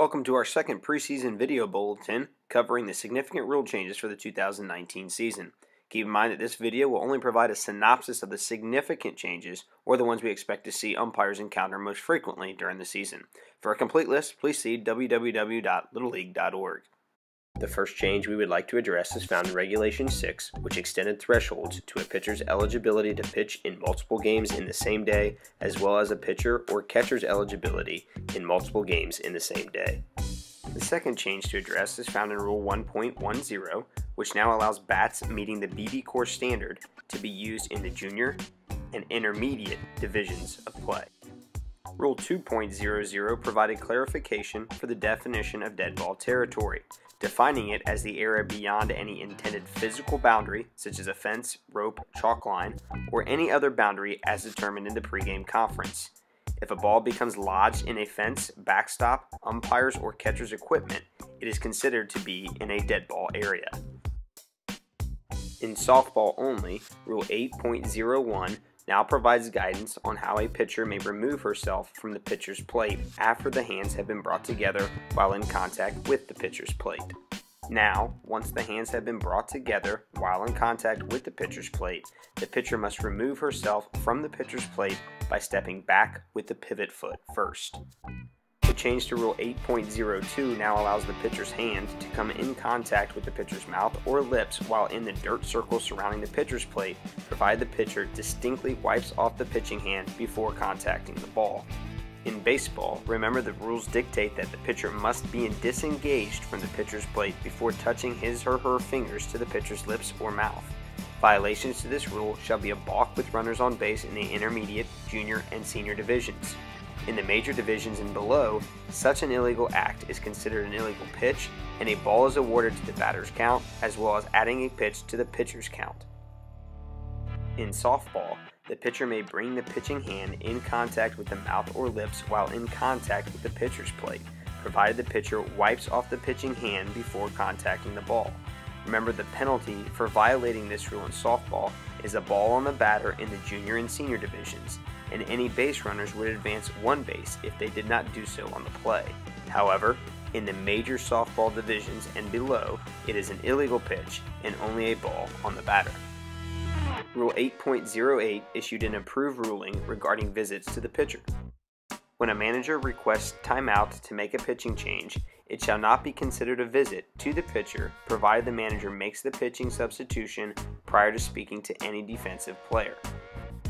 Welcome to our second preseason video bulletin covering the significant rule changes for the 2019 season. Keep in mind that this video will only provide a synopsis of the significant changes or the ones we expect to see umpires encounter most frequently during the season. For a complete list, please see www.littleleague.org. The first change we would like to address is found in Regulation 6, which extended thresholds to a pitcher's eligibility to pitch in multiple games in the same day, as well as a pitcher or catcher's eligibility in multiple games in the same day. The second change to address is found in Rule 1.10, which now allows bats meeting the BB Corps standard to be used in the junior and intermediate divisions of play. Rule 2.00 provided clarification for the definition of dead ball territory, defining it as the area beyond any intended physical boundary, such as a fence, rope, chalk line, or any other boundary as determined in the pregame conference. If a ball becomes lodged in a fence, backstop, umpires, or catcher's equipment, it is considered to be in a dead ball area. In softball only, Rule 8.01 now provides guidance on how a pitcher may remove herself from the pitcher's plate after the hands have been brought together while in contact with the pitcher's plate. Now, once the hands have been brought together while in contact with the pitcher's plate, the pitcher must remove herself from the pitcher's plate by stepping back with the pivot foot first. The change to Rule 8.02 now allows the pitcher's hand to come in contact with the pitcher's mouth or lips while in the dirt circle surrounding the pitcher's plate, provided the pitcher distinctly wipes off the pitching hand before contacting the ball. In baseball, remember the rules dictate that the pitcher must be disengaged from the pitcher's plate before touching his or her fingers to the pitcher's lips or mouth. Violations to this rule shall be a balk with runners on base in the intermediate, junior, and senior divisions. In the major divisions and below, such an illegal act is considered an illegal pitch, and a ball is awarded to the batter's count, as well as adding a pitch to the pitcher's count. In softball, the pitcher may bring the pitching hand in contact with the mouth or lips while in contact with the pitcher's plate, provided the pitcher wipes off the pitching hand before contacting the ball. Remember, the penalty for violating this rule in softball is a ball on the batter in the junior and senior divisions, and any base runners would advance one base if they did not do so on the play. However, in the major softball divisions and below, it is an illegal pitch and only a ball on the batter. Rule 8.08 issued an approved ruling regarding visits to the pitcher. When a manager requests timeout to make a pitching change, it shall not be considered a visit to the pitcher provided the manager makes the pitching substitution prior to speaking to any defensive player.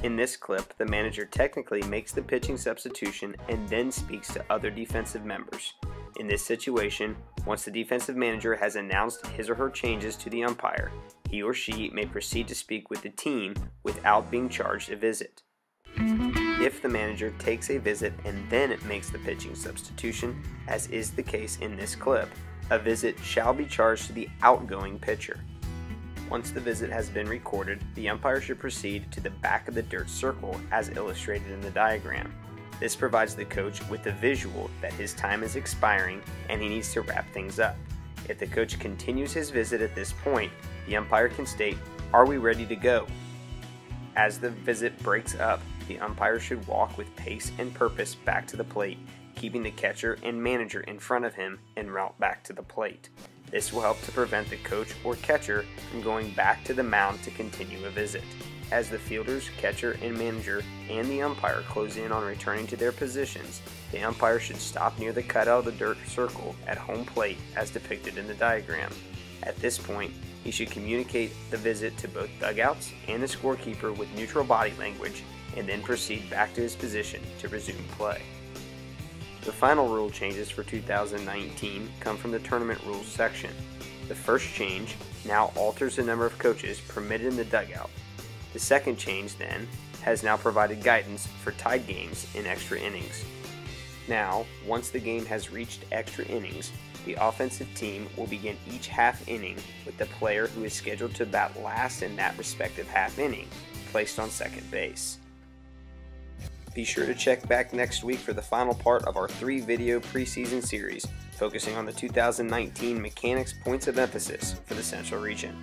In this clip, the manager technically makes the pitching substitution and then speaks to other defensive members. In this situation, once the defensive manager has announced his or her changes to the umpire, he or she may proceed to speak with the team without being charged a visit. If the manager takes a visit and then makes the pitching substitution, as is the case in this clip, a visit shall be charged to the outgoing pitcher. Once the visit has been recorded, the umpire should proceed to the back of the dirt circle as illustrated in the diagram. This provides the coach with a visual that his time is expiring and he needs to wrap things up. If the coach continues his visit at this point, the umpire can state, "Are we ready to go?" As the visit breaks up, the umpire should walk with pace and purpose back to the plate, keeping the catcher and manager in front of him en route back to the plate. This will help to prevent the coach or catcher from going back to the mound to continue a visit. As the fielders, catcher, and manager and the umpire close in on returning to their positions, the umpire should stop near the cutout of the dirt circle at home plate as depicted in the diagram. At this point, he should communicate the visit to both dugouts and the scorekeeper with neutral body language and then proceed back to his position to resume play. The final rule changes for 2019 come from the tournament rules section. The first change now alters the number of coaches permitted in the dugout. The second change, then, has now provided guidance for tied games in extra innings. Now, once the game has reached extra innings, the offensive team will begin each half inning with the player who is scheduled to bat last in that respective half inning placed on second base. Be sure to check back next week for the final part of our 3-video preseason series focusing on the 2019 Mechanics Points of Emphasis for the Central Region.